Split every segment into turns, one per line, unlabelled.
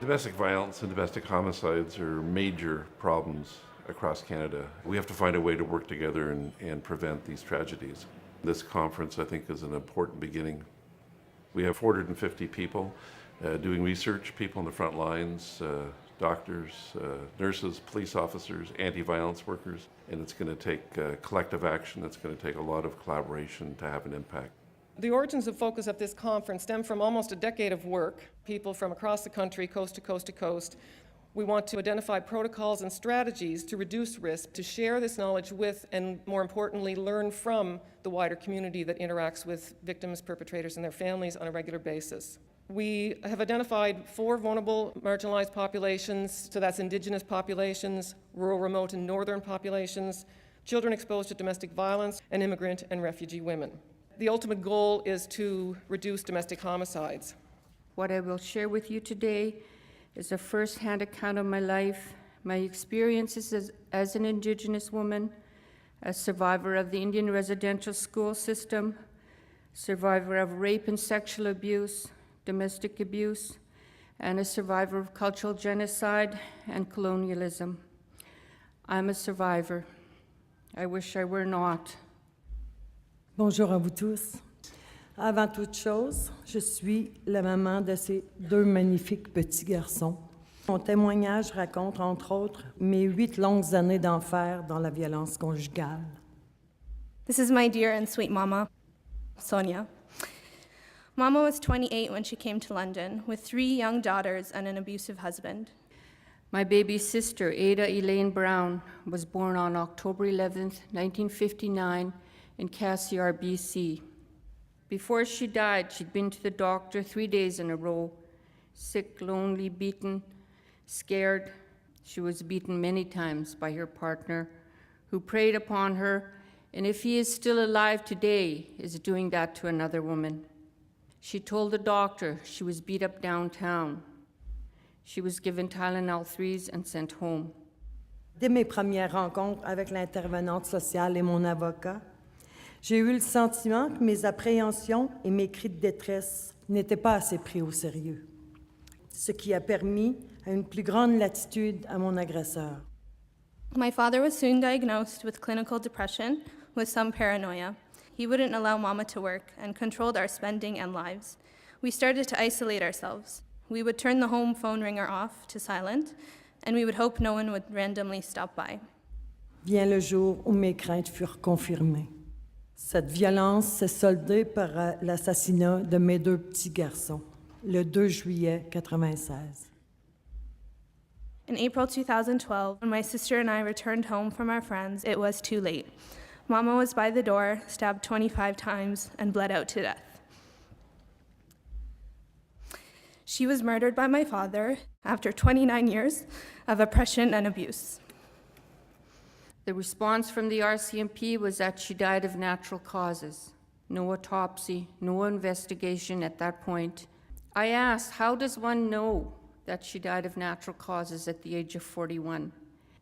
Domestic violence and domestic homicides are major problems across Canada. We have to find a way to work together and prevent these tragedies. This conference, I think, is an important beginning. We have 450 people doing research, people on the front lines, doctors, nurses, police officers, anti-violence workers, and it's going to take collective action. It's going to take a lot of collaboration to have an impact.
The origins of focus of this conference stem from almost a decade of work, people from across the country, coast to coast to coast. We want to identify protocols and strategies to reduce risk, to share this knowledge with, and more importantly, learn from the wider community that interacts with victims, perpetrators, and their families on a regular basis. We have identified 4 vulnerable marginalized populations, so that's Indigenous populations, rural, remote, and northern populations, children exposed to domestic violence, and immigrant and refugee women. The ultimate goal is to reduce domestic homicides.
What I will share with you today is a first-hand account of my life, my experiences as an Indigenous woman, a survivor of the Indian residential school system, survivor of rape and sexual abuse, domestic abuse, and a survivor of cultural genocide and colonialism. I'm a survivor. I wish I were not.
Bonjour à vous tous. Avant toute chose, je suis la maman de ces 2 magnifiques petits garçons. Mon témoignage raconte, entre autres, mes 8 longues années d'enfer dans la violence conjugale.
This is my dear and sweet mama, Sonia. Mama was 28 when she came to London with 3 young daughters and an abusive husband.
My baby sister, Ada Elaine Brown, was born on October 11th, 1959, in Cassiar, BC. Before she died, she'd been to the doctor 3 days in a row, sick, lonely, beaten, scared. She was beaten many times by her partner, who preyed upon her, and if he is still alive today, is doing that to another woman. She told the doctor she was beat up downtown. She was given Tylenol 3s and sent home.
Dès mes premières rencontres avec l'intervenante sociale et mon avocat, j'ai eu le sentiment que mes appréhensions et mes cris de détresse n'étaient pas assez pris au sérieux, ce qui a permis à une plus grande latitude à mon agresseur.
My father was soon diagnosed with clinical depression with some paranoia. He wouldn't allow Mama to work and controlled our spending and lives. We started to isolate ourselves. We would turn the home phone ringer off to silent, and we would hope no one would randomly stop by.
Vient le jour où mes craintes furent confirmées. Cette violence s'est soldée par l'assassinat de mes 2 petits garçons, le 2 juillet 1996.
In April 2012, when my sister and I returned home from our friends, it was too late. Mama was by the door, stabbed 25 times, and bled out to death. She was murdered by my father after 29 years of oppression and abuse.
The response from the RCMP was that she died of natural causes. No autopsy, no investigation at that point. I asked, how does one know that she died of natural causes at the age of 41,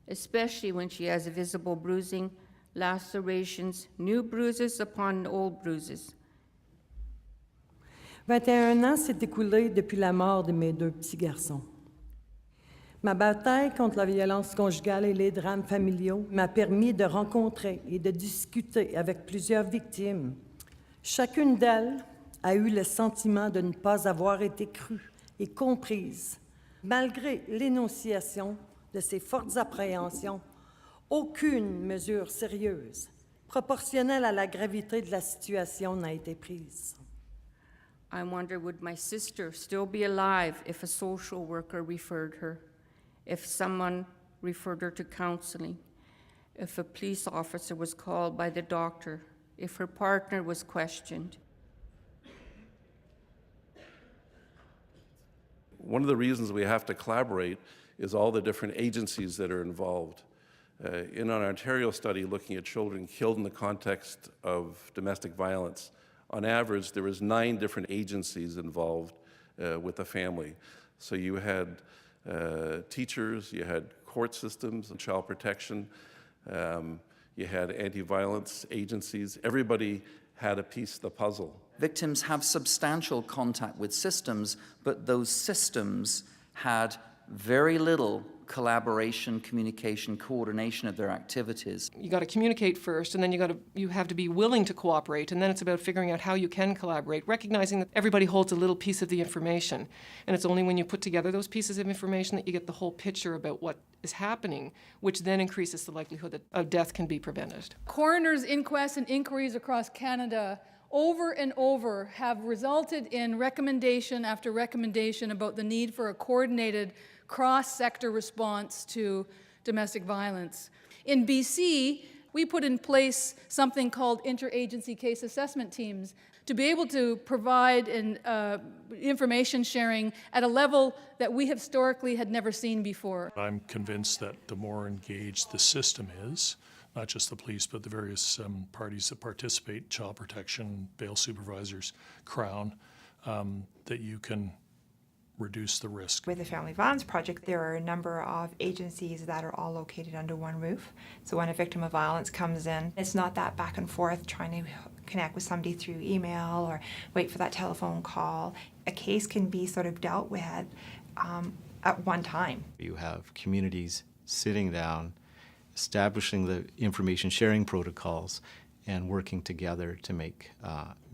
especially when she has visible bruising, lacerations, new bruises upon old bruises?
21 ans s'est écoulé depuis la mort de mes 2 petits garçons. Ma bataille contre la violence conjugale et les drames familiaux m'a permis de rencontrer et de discuter avec plusieurs victimes. Chacune d'elles a eu le sentiment de ne pas avoir été crue et comprise. Malgré l'énonciation de ces fortes appréhensions, aucune mesure sérieuse, proportionnelle à la gravité de la situation, n'a été prise.
I wonder, would my sister still be alive if a social worker referred her? If someone referred her to counseling, if a police officer was called by the doctor, if her partner was questioned.
One of the reasons we have to collaborate is all the different agencies that are involved. In an Ontario study looking at children killed in the context of domestic violence, on average, there was 9 different agencies involved with the family. So you had teachers, you had court systems and child protection, you had anti-violence agencies. Everybody had a piece of the puzzle.
Victims have substantial contact with systems, but those systems had very little collaboration, communication, coordination of their activities.
You got to communicate first, and then you have to be willing to cooperate, and then it's about figuring out how you can collaborate, recognizing that everybody holds a little piece of the information, and it's only when you put together those pieces of information that you get the whole picture about what is happening, which then increases the likelihood that a death can be prevented.
Coroner's inquests and inquiries across Canada over and over have resulted in recommendation after recommendation about the need for a coordinated cross-sector response to domestic violence. In BC, we put in place something called interagency case assessment teams to be able to provide information sharing at a level that we historically had never seen before.
I'm convinced that the more engaged the system is, not just the police, but the various parties that participate, child protection, bail supervisors, Crown, that you can reduce the risk.
With the Family Violence Project, there are a number of agencies that are all located under one roof. So when a victim of violence comes in, it's not that back and forth trying to connect with somebody through email or wait for that telephone call. A case can be sort of dealt with at one time.
You have communities sitting down, establishing the information sharing protocols, and working together to make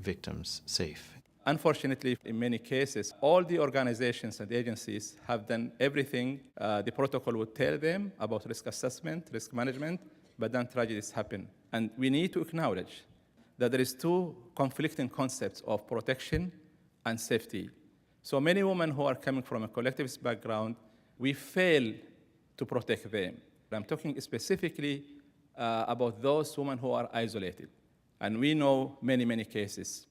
victims safe.
Unfortunately, in many cases, all the organizations and agencies have done everything the protocol would tell them about risk assessment, risk management, but then tragedies happen. And we need to acknowledge that there is two conflicting concepts of protection and safety. So many women who are coming from a collectivist background, we fail to protect them. I'm talking specifically about those women who are isolated. And we know many, many cases.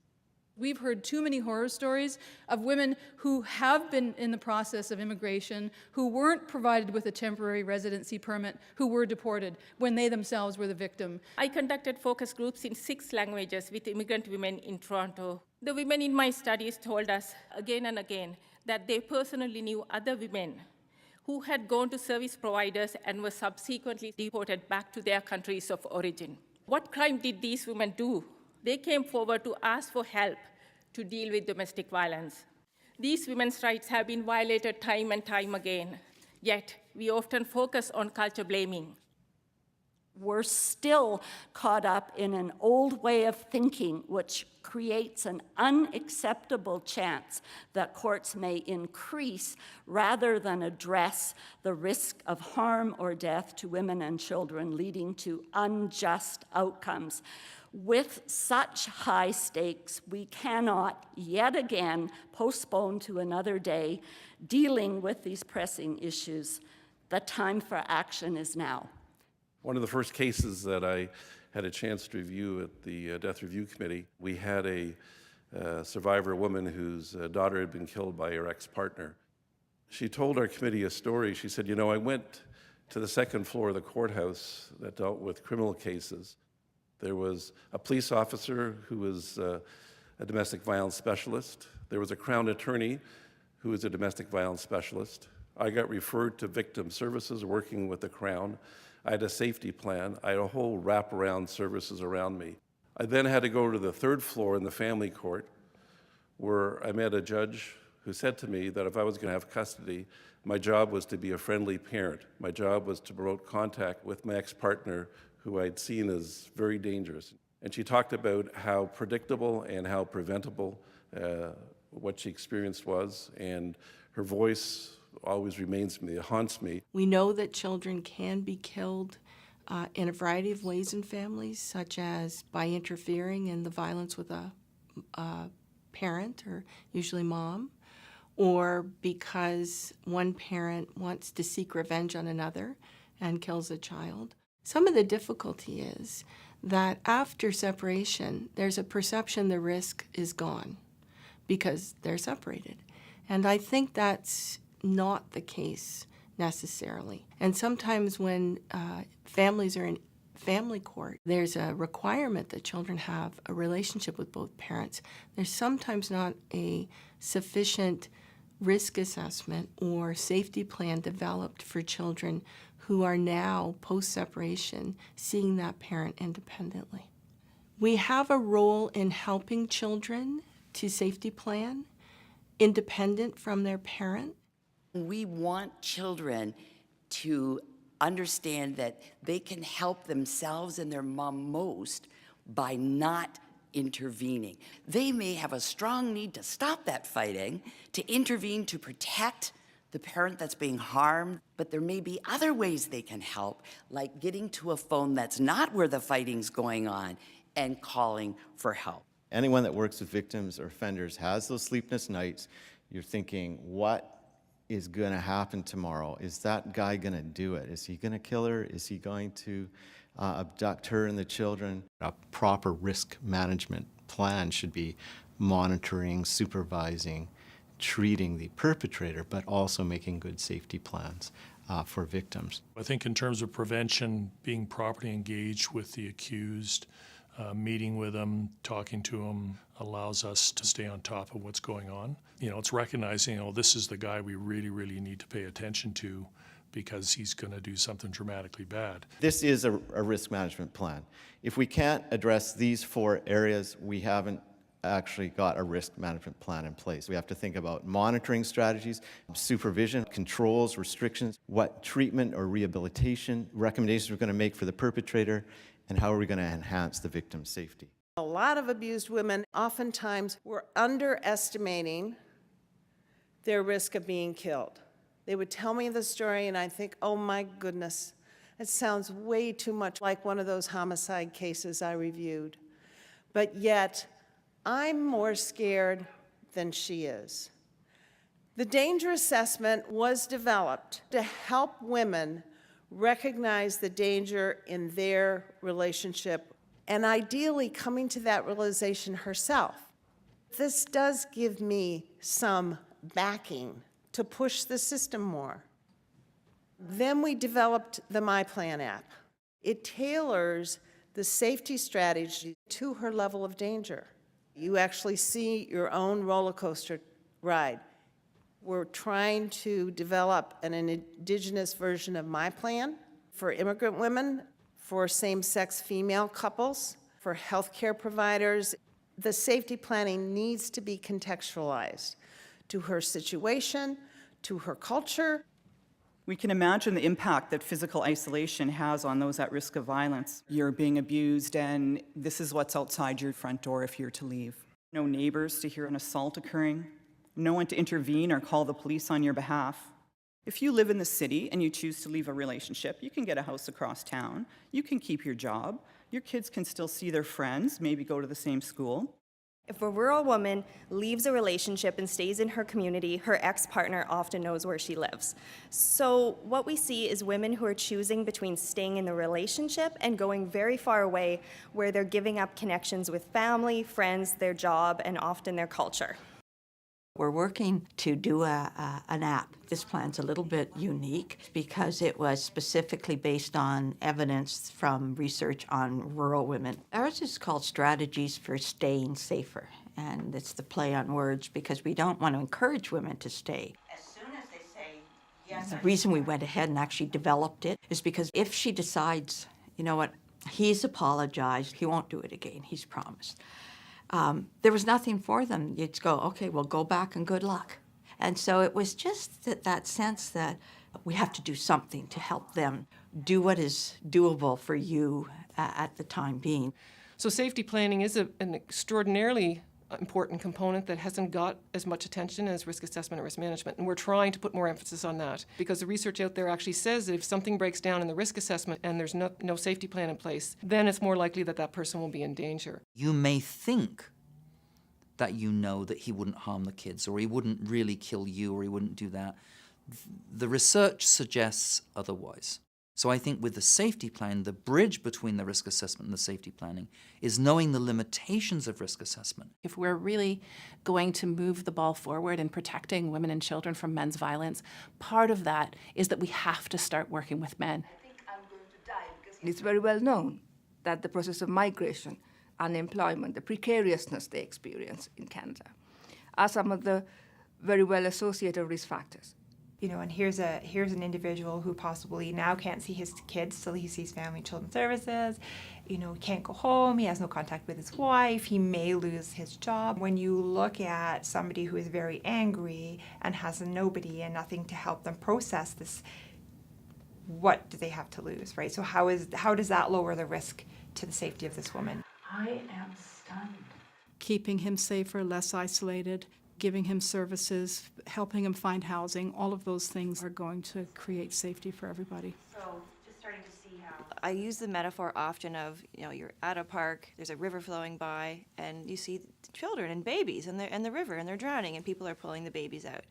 We've heard too many horror stories of women who have been in the process of immigration, who weren't provided with a temporary residency permit, who were deported when they themselves were the victim.
I conducted focus groups in 6 languages with immigrant women in Toronto. The women in my studies told us again and again that they personally knew other women who had gone to service providers and were subsequently deported back to their countries of origin. What crime did these women do? They came forward to ask for help to deal with domestic violence. These women's rights have been violated time and time again, yet we often focus on culture blaming.
We're still caught up in an old way of thinking which creates an unacceptable chance that courts may increase rather than address the risk of harm or death to women and children, leading to unjust outcomes. With such high stakes, we cannot yet again postpone to another day dealing with these pressing issues. The time for action is now.
One of the first cases that I had a chance to review at the Death Review Committee, we had a survivor woman whose daughter had been killed by her ex-partner. She told our committee a story. She said, I went to the second floor of the courthouse that dealt with criminal cases. There was a police officer who was a domestic violence specialist. There was a Crown attorney who was a domestic violence specialist. I got referred to victim services working with the Crown. I had a safety plan. I had a whole wraparound services around me. I then had to go to the third floor in the family court where I met a judge who said to me that if I was going to have custody, my job was to be a friendly parent. My job was to promote contact with my ex-partner who I'd seen as very dangerous. And she talked about how predictable and how preventable what she experienced was, and her voice always remains with me, it haunts me.
We know that children can be killed in a variety of ways in families, such as by interfering in the violence with a parent, or usually mom, or because one parent wants to seek revenge on another and kills a child. Some of the difficulty is that after separation, there's a perception the risk is gone because they're separated. And I think that's not the case necessarily. And sometimes when families are in family court, there's a requirement that children have a relationship with both parents. There's sometimes not a sufficient risk assessment or safety plan developed for children who are now, post-separation, seeing that parent independently. We have a role in helping children to safety plan independent from their parent.
We want children to understand that they can help themselves and their mom most by not intervening. They may have a strong need to stop that fighting, to intervene to protect the parent that's being harmed, but there may be other ways they can help, like getting to a phone that's not where the fighting's going on and calling for help.
Anyone that works with victims or offenders has those sleepless nights. You're thinking, what is going to happen tomorrow? Is that guy going to do it? Is he going to kill her? Is he going to abduct her and the children? A proper risk management plan should be monitoring, supervising, treating the perpetrator, but also making good safety plans for victims.
I think in terms of prevention, being properly engaged with the accused, meeting with them, talking to them, allows us to stay on top of what's going on. You know, it's recognizing, oh, this is the guy we really, really need to pay attention to because he's going to do something dramatically bad.
This is a risk management plan. If we can't address these 4 areas, we haven't actually got a risk management plan in place. We have to think about monitoring strategies, supervision, controls, restrictions, what treatment or rehabilitation recommendations we're going to make for the perpetrator, and how are we going to enhance the victim's safety.
A lot of abused women oftentimes were underestimating their risk of being killed. They would tell me the story and I'd think, oh my goodness, it sounds way too much like one of those homicide cases I reviewed. But yet, I'm more scared than she is. The danger assessment was developed to help women recognize the danger in their relationship and ideally coming to that realization herself. This does give me some backing to push the system more. Then we developed the My Plan app. It tailors the safety strategy to her level of danger. You actually see your own roller coaster ride. We're trying to develop an Indigenous version of My Plan for immigrant women, for same-sex female couples, for healthcare providers. The safety planning needs to be contextualized to her situation, to her culture.
We can imagine the impact that physical isolation has on those at risk of violence. You're being abused, and this is what's outside your front door if you're to leave. No neighbors to hear an assault occurring. No one to intervene or call the police on your behalf. If you live in the city and you choose to leave a relationship, you can get a house across town. You can keep your job. Your kids can still see their friends, maybe go to the same school.
If a rural woman leaves a relationship and stays in her community, her ex-partner often knows where she lives. So what we see is women who are choosing between staying in the relationship and going very far away, where they're giving up connections with family, friends, their job, and often their culture.
We're working to do an app. This plan's a little bit unique because it was specifically based on evidence from research on rural women. Ours is called Strategies for Staying Safer, and it's the play on words because we don't want to encourage women to stay. As soon as they say yes. The reason we went ahead and actually developed it is because if she decides, you know what, he's apologized, he won't do it again, he's promised. There was nothing for them. You'd go, okay, well, go back and good luck. And so it was just that sense that we have to do something to help them do what is doable for you at the time being.
So safety planning is an extraordinarily important component that hasn't got as much attention as risk assessment and risk management. And we're trying to put more emphasis on that because the research out there actually says that if something breaks down in the risk assessment and there's no safety plan in place, then it's more likely that that person will be in danger.
You may think that you know that he wouldn't harm the kids or he wouldn't really kill you or he wouldn't do that. The research suggests otherwise. So I think with the safety plan, the bridge between the risk assessment and the safety planning is knowing the limitations of risk assessment.
If we're really going to move the ball forward in protecting women and children from men's violence, part of that is that we have to start working with men.
It's very well known that the process of migration, unemployment, the precariousness they experience in Canada are some of the very well associated risk factors.
You know, and here's an individual who possibly now can't see his kids, so he sees Family and Children's Services, you know, he can't go home, he has no contact with his wife, he may lose his job. When you look at somebody who is very angry and has nobody and nothing to help them process this, what do they have to lose, right? So how does that lower the risk to the safety of this woman?
I am stunned.
Keeping him safer, less isolated, giving him services, helping him find housing, all of those things are going to create safety for everybody.
So just starting to see how.
I use the metaphor often of, you know, you're at a park, there's a river flowing by, and you see children and babies in the river, and they're drowning, and people are pulling the babies out.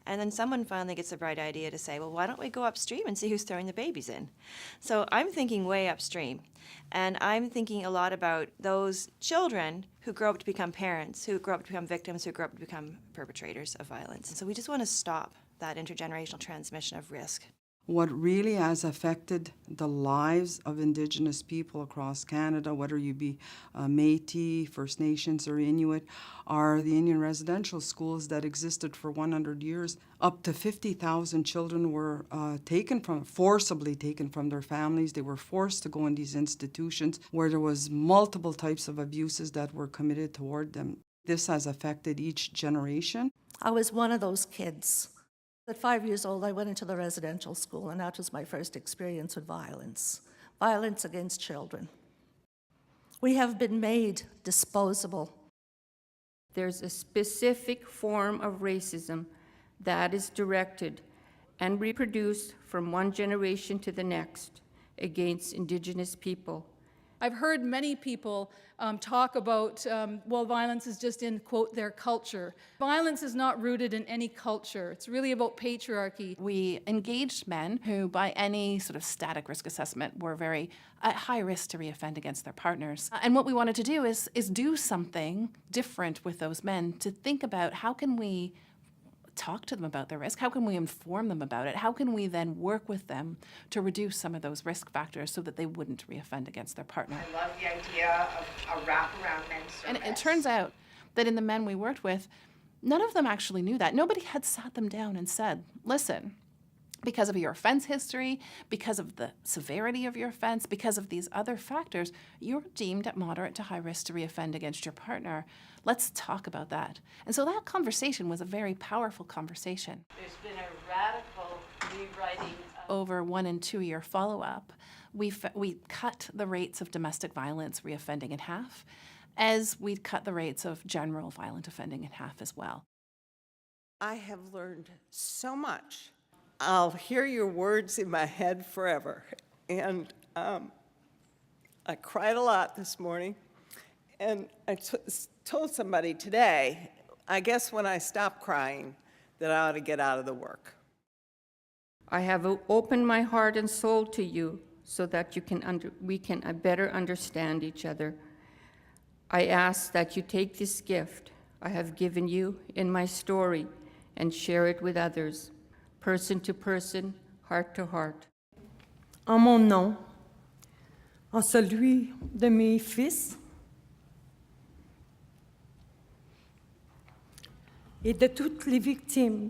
And then someone finally gets the bright idea to say, well, why don't we go upstream and see who's throwing the babies in? So I'm thinking way upstream. And I'm thinking a lot about those children who grow up to become parents, who grow up to become victims, who grow up to become perpetrators of violence. And so we just want to stop that intergenerational transmission of risk.
What really has affected the lives of Indigenous people across Canada, whether you be Métis, First Nations, or Inuit, are the Indian residential schools that existed for 100 years. Up to 50,000 children were forcibly taken from their families. They were forced to go in these institutions where there was multiple types of abuses that were committed toward them. This has affected each generation.
I was one of those kids. At 5 years old, I went into the residential school, and that was my first experience with violence against children. We have been made disposable.
There's a specific form of racism that is directed and reproduced from one generation to the next against Indigenous people.
I've heard many people talk about, well, violence is just in, quote, their culture. Violence is not rooted in any culture. It's really about patriarchy.
We engaged men who, by any sort of static risk assessment, were very at high risk to reoffend against their partners. And what we wanted to do is do something different with those men, to think about how can we talk to them about their risk? How can we inform them about it? How can we then work with them to reduce some of those risk factors so that they wouldn't reoffend against their partner?
I love the idea of a wraparound men's service.
And it turns out that in the men we worked with, none of them actually knew that. Nobody had sat them down and said, listen, because of your offense history, because of the severity of your offense, because of these other factors, you're deemed at moderate to high risk to reoffend against your partner. Let's talk about that. And so that conversation was a very powerful conversation.
There's been a radical rewriting.
Over 1 and 2 year follow-up, we cut the rates of domestic violence reoffending in half, as we cut the rates of general violent offending in half as well.
I have learned so much. I'll hear your words in my head forever. And I cried a lot this morning. And I told somebody today, I guess when I stop crying, that I ought to get out of the work.
I have opened my heart and soul to you so that we can better understand each other. I ask that you take this gift I have given you in my story and share it with others, person to person, heart to heart.
En mon nom, en celui de mes fils et de toutes les victimes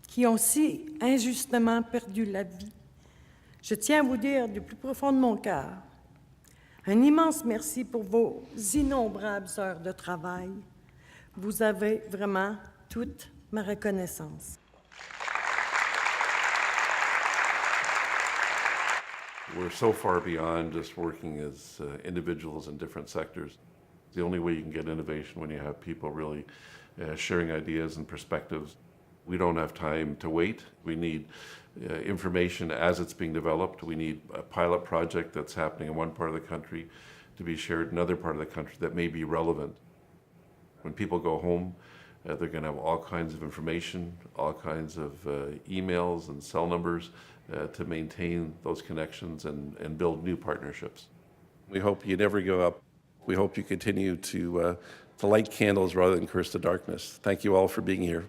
qui ont si injustement perdu la vie, je tiens à vous dire du plus profond de mon cœur un immense merci pour vos innombrables heures de travail. Vous avez vraiment toute ma reconnaissance.
We're so far beyond just working as individuals in different sectors. The only way you can get innovation when you have people really sharing ideas and perspectives. We don't have time to wait. We need information as it's being developed. We need a pilot project that's happening in one part of the country to be shared in another part of the country that may be relevant. When people go home, they're going to have all kinds of information, all kinds of emails and cell numbers to maintain those connections and build new partnerships. We hope you never give up. We hope you continue to light candles rather than curse the darkness. Thank you all for being here.